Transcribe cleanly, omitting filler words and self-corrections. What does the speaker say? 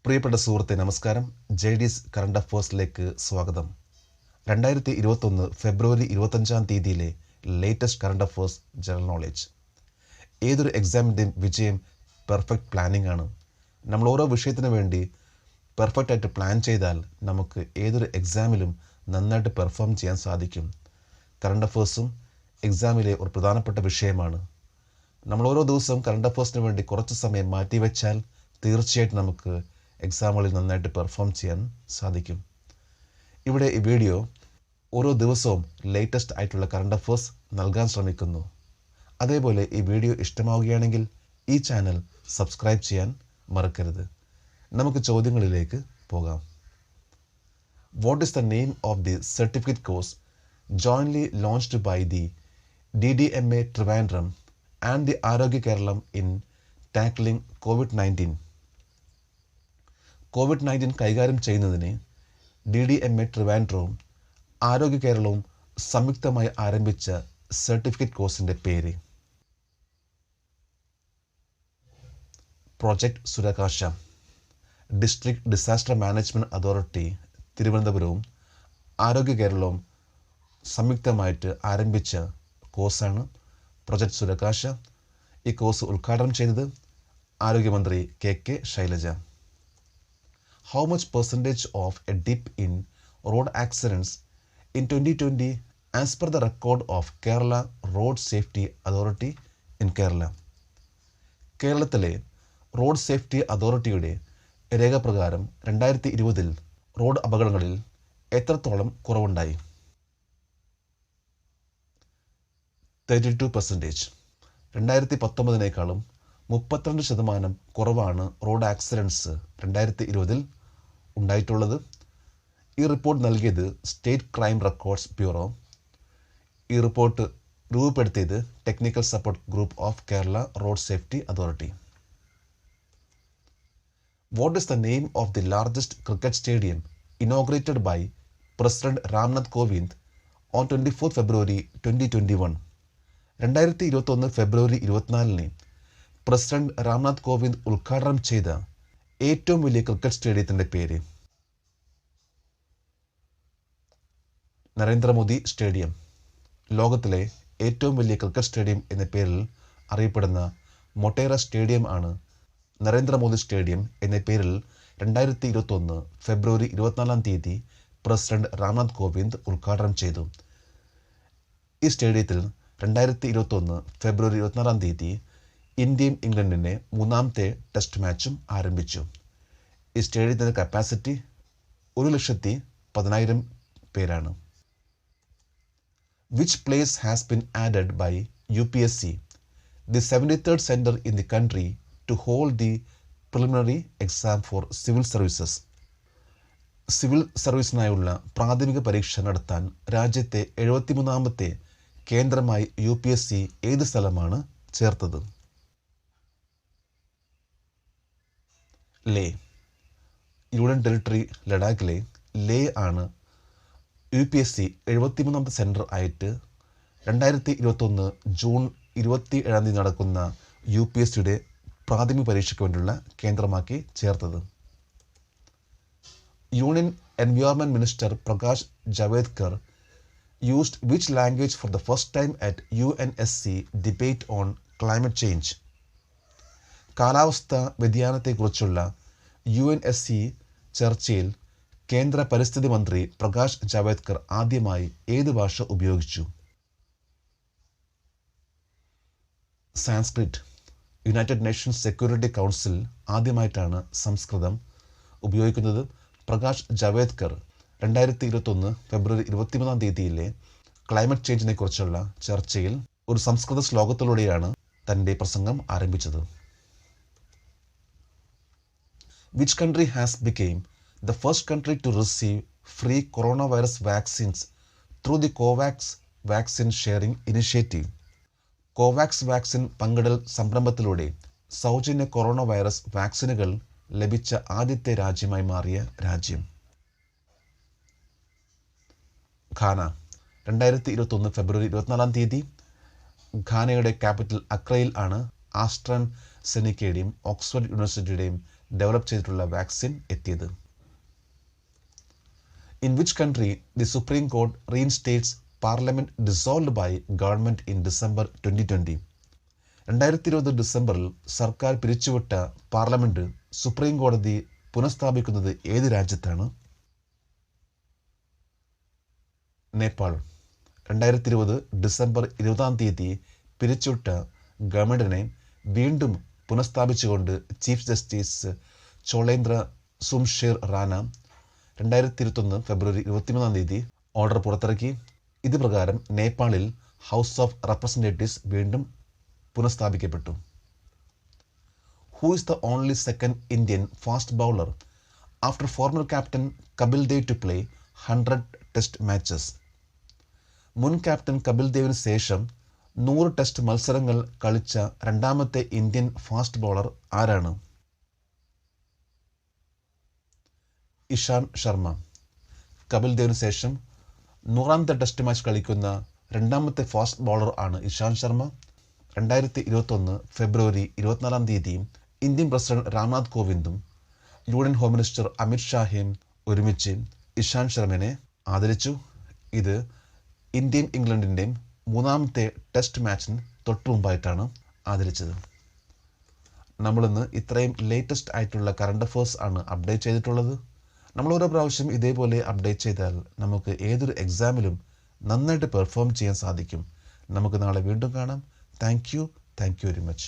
പ്രിയപ്പെട്ട സുഹൃത്തെ നമസ്കാരം. JD's കറണ്ട് അഫേഴ്സിലേക്ക് സ്വാഗതം. 2021 ഫെബ്രുവരി 25 latest current affairs general knowledge. ഏതൊരു എക്സാമിൻ്റെയും വിജയം പെർഫെക്റ്റ് പ്ലാനിംഗ് ആണ്. നമ്മൾ ഓരോ വിഷയത്തിന് വേണ്ടി പെർഫെക്റ്റ് ആയിട്ട് പ്ലാൻ ചെയ്താൽ നമുക്ക് ഏതൊരു എക്സാമിലും നന്നായിട്ട് പെർഫോം ചെയ്യാൻ സാധിക്കും. കറണ്ട് അഫേഴ്സും എക്സാമിലെ ഒരു പ്രധാനപ്പെട്ട വിഷയമാണ്. നമ്മൾ ഓരോ ദിവസവും കറണ്ട് അഫേഴ്സിന് വേണ്ടി കുറച്ച് സമയം മാറ്റിവെച്ചാൽ തീർച്ചയായിട്ടും നമുക്ക് എക്സാമുകളിൽ നന്നായിട്ട് പെർഫോം ചെയ്യാൻ സാധിക്കും. ഇവിടെ ഈ വീഡിയോ ഓരോ ദിവസവും ലേറ്റസ്റ്റ് ആയിട്ടുള്ള കറണ്ട് അഫേഴ്സ് നൽകാൻ ശ്രമിക്കുന്നു. അതേപോലെ ഈ വീഡിയോ ഇഷ്ടമാവുകയാണെങ്കിൽ ഈ ചാനൽ സബ്സ്ക്രൈബ് ചെയ്യാൻ മറക്കരുത്. നമുക്ക് ചോദ്യങ്ങളിലേക്ക് പോകാം. What is the name of the certificate course jointly launched by the DDMA Trivandrum and the Arogya Kerala in tackling COVID-19? COVID-19 കൈകാര്യം ചെയ്യുന്നതിന് DDMA ട്രിവാൻഡ്രവും ആരോഗ്യ കേരളവും സംയുക്തമായി ആരംഭിച്ച സർട്ടിഫിക്കറ്റ് കോഴ്സിൻ്റെ പേര് project Suraksha. District disaster management authority തിരുവനന്തപുരവും ആരോഗ്യ കേരളവും സംയുക്തമായിട്ട് ആരംഭിച്ച കോഴ്സാണ് പ്രൊജക്റ്റ് സുരകാശ. ഈ കോഴ്സ് ഉദ്ഘാടനം ചെയ്തത് ആരോഗ്യമന്ത്രി KK Shailaja. How much percentage of a dip in road accidents in 2020 as per the record of Kerala Road Safety Authority in Kerala? കേരളത്തിലെ റോഡ് സേഫ്റ്റി അതോറിറ്റിയുടെ രേഖപ്രകാരം 2020 റോഡ് അപകടങ്ങളിൽ എത്രത്തോളം കുറവുണ്ടായി? 32%. 2019 32% കുറവാണ് റോഡ് ആക്സിഡൻറ്റ്സ് 2020 ഉണ്ടായിട്ടുള്ളത്. ഈ റിപ്പോർട്ട് നൽകിയത് സ്റ്റേറ്റ് ക്രൈം റെക്കോർഡ്സ് ബ്യൂറോ. ഈ report രൂപപ്പെടുത്തിയത് technical support group of Kerala road safety authority. What is the name of the largest cricket stadium inaugurated by president Ramnath Kovind on 24 February 2021? 2021 February 24 president Ramnath Kovind ഉദ്ഘാടനം ചെയ്ത ഏറ്റവും വലിയ cricket സ്റ്റേഡിയത്തിൻ്റെ പേര് നരേന്ദ്രമോദി സ്റ്റേഡിയം. ലോകത്തിലെ ഏറ്റവും വലിയ ക്രിക്കറ്റ് സ്റ്റേഡിയം എന്ന പേരിൽ അറിയപ്പെടുന്ന മൊട്ടേറ സ്റ്റേഡിയം ആണ് നരേന്ദ്രമോദി സ്റ്റേഡിയം എന്ന പേരിൽ 2021 ഫെബ്രുവരി 24 പ്രസിഡന്റ് രാംനാഥ് കോവിന്ദ് ഉദ്ഘാടനം ചെയ്തു. ഈ സ്റ്റേഡിയത്തിൽ 2021 ഫെബ്രുവരി 24 ഇന്ത്യയും ഇംഗ്ലണ്ടിൻ്റെ മൂന്നാമത്തെ ടെസ്റ്റ് മാച്ചും ആരംഭിച്ചു. ഈ സ്റ്റേഡിയത്തിൻ്റെ കപ്പാസിറ്റി 1,10,000 പേരാണ്. Which place has been added by UPSC, the 73rd centre in the country to hold the preliminary exam for civil services? Civil സർവീസിനായുള്ള പ്രാഥമിക പരീക്ഷ നടത്താൻ രാജ്യത്തെ 73ാമത്തെ കേന്ദ്രമായി UPSC ഏത് സ്ഥലമാണ് ചേർത്തത്? ലേ. യൂണിയൻ ടെറിട്ടറി ലഡാക്കിലെ ലേ ആണ് UPSC 73ാമത്തെ സെൻറ്റർ ആയിട്ട് 2021 ജൂൺ 27 നടക്കുന്ന UPSCയുടെ പ്രാഥമിക പരീക്ഷയ്ക്ക് വേണ്ടിയുള്ള കേന്ദ്രമാക്കി ചേർത്തത്. Union environment minister Prakash Javadekar used which language for the first time at UNSC debate on climate change? കാലാവസ്ഥാ വ്യതിയാനത്തെക്കുറിച്ചുള്ള UNSC ചർച്ചയിൽ കേന്ദ്ര പരിസ്ഥിതി മന്ത്രി പ്രകാശ് ജാവ്ദേക്കർ ആദ്യമായി ഏത് ഭാഷ ഉപയോഗിച്ചു? Sanskrit. United Nations security council ആദ്യമായിട്ടാണ് സംസ്കൃതം ഉപയോഗിക്കുന്നത്. പ്രകാശ് ജാവ്ദേക്കർ 2021 ഫെബ്രുവരി 23 ക്ലൈമറ്റ് ചേഞ്ചിനെ കുറിച്ചുള്ള ചർച്ചയിൽ ഒരു സംസ്കൃത ശ്ലോകത്തിലൂടെയാണ് തൻ്റെ പ്രസംഗം ആരംഭിച്ചത്. Which country has become the first country to receive free coronavirus vaccines through the COVAX vaccine sharing initiative? Covax vaccine പങ്കിടൽ സംരംഭത്തിലൂടെ സൗജന്യ കൊറോണ വൈറസ് വാക്സിനുകൾ ലഭിച്ച ആദ്യത്തെ രാജ്യമായി മാറിയ രാജ്യം ഘാന. 2021 ഫെബ്രുവരി 24 ഘാനയുടെ ക്യാപിറ്റൽ അക്രയിൽ ആണ് ആസ്ട്രൻ സെനിക്കയുടെയും ഓക്സ്ഫോർഡ് യൂണിവേഴ്സിറ്റിയുടെയും ഡെവലപ്പ് ചെയ്തിട്ടുള്ള വാക്സിൻ എത്തിയത്? In which country the Supreme Court reinstates Parliament dissolved by government in December 2020? 2020 ഡിസംബറിൽ സർക്കാർ പിരിച്ചുവിട്ട പാർലമെന്റ് സുപ്രീം കോടതി പുനഃസ്ഥാപിക്കുന്നത് ഏത് രാജ്യത്താണ്? നേപ്പാൾ. 2020 ഡിസംബർ 20 പിരിച്ചുവിട്ട ഗവൺമെന്റിനെ വീണ്ടും പുനഃസ്ഥാപിച്ചുകൊണ്ട് ചീഫ് ജസ്റ്റിസ് ചോളേന്ദ്ര സുംഷേർ റാന 2021 ഫെബ്രുവരി 23 ഓർഡർ പുറത്തിറക്കി. ഇത് പ്രകാരം നേപ്പാളിൽ ഹൗസ് ഓഫ് റെപ്രസെൻറ്റേറ്റീവ്സ് വീണ്ടും പുനഃസ്ഥാപിക്കപ്പെട്ടു. Who is the only second Indian fast bowler after former captain Kapil Dev to play 100 test matches? മുൻ ക്യാപ്റ്റൻ കപിൽ ദേവിന് ശേഷം 100 ടെസ്റ്റ് മത്സരങ്ങൾ കളിച്ച രണ്ടാമത്തെ ഇന്ത്യൻ ഫാസ്റ്റ് ബൗളർ ആരാണ്? ഇഷാൻ ശർമ്മ. കപിൽ ദേവിന് ശേഷം 100ാമത്തെ ടെസ്റ്റ് മാച്ച് കളിക്കുന്ന രണ്ടാമത്തെ ഫാസ്റ്റ് ബൗളർ ആണ് Ishan Sharma. 2021 February 24 Indian president Ramnath കോവിന്ദും യൂണിയൻ ഹോം മിനിസ്റ്റർ അമിത് ഷായും ഒരുമിച്ച് ഇഷാൻ ശർമ്മനെ ആദരിച്ചു. ഇത് ഇന്ത്യയും ഇംഗ്ലണ്ടിൻ്റെയും 3ാമത്തെ ടെസ്റ്റ് മാച്ചിന് തൊട്ടു മുമ്പായിട്ടാണ് ആദരിച്ചത്. നമ്മളിന്ന് ഇത്രയും ലേറ്റസ്റ്റ് ആയിട്ടുള്ള കറണ്ട് അഫേഴ്സ് ആണ് അപ്ഡേറ്റ് ചെയ്തിട്ടുള്ളത്. നമ്മൾ ഓരോ പ്രാവശ്യം ഇതേപോലെ അപ്ഡേറ്റ് ചെയ്താൽ നമുക്ക് ഏതൊരു എക്സാമിലും നന്നായിട്ട് പെർഫോം ചെയ്യാൻ സാധിക്കും. നമുക്ക് നാളെ വീണ്ടും കാണാം. Thank you very much.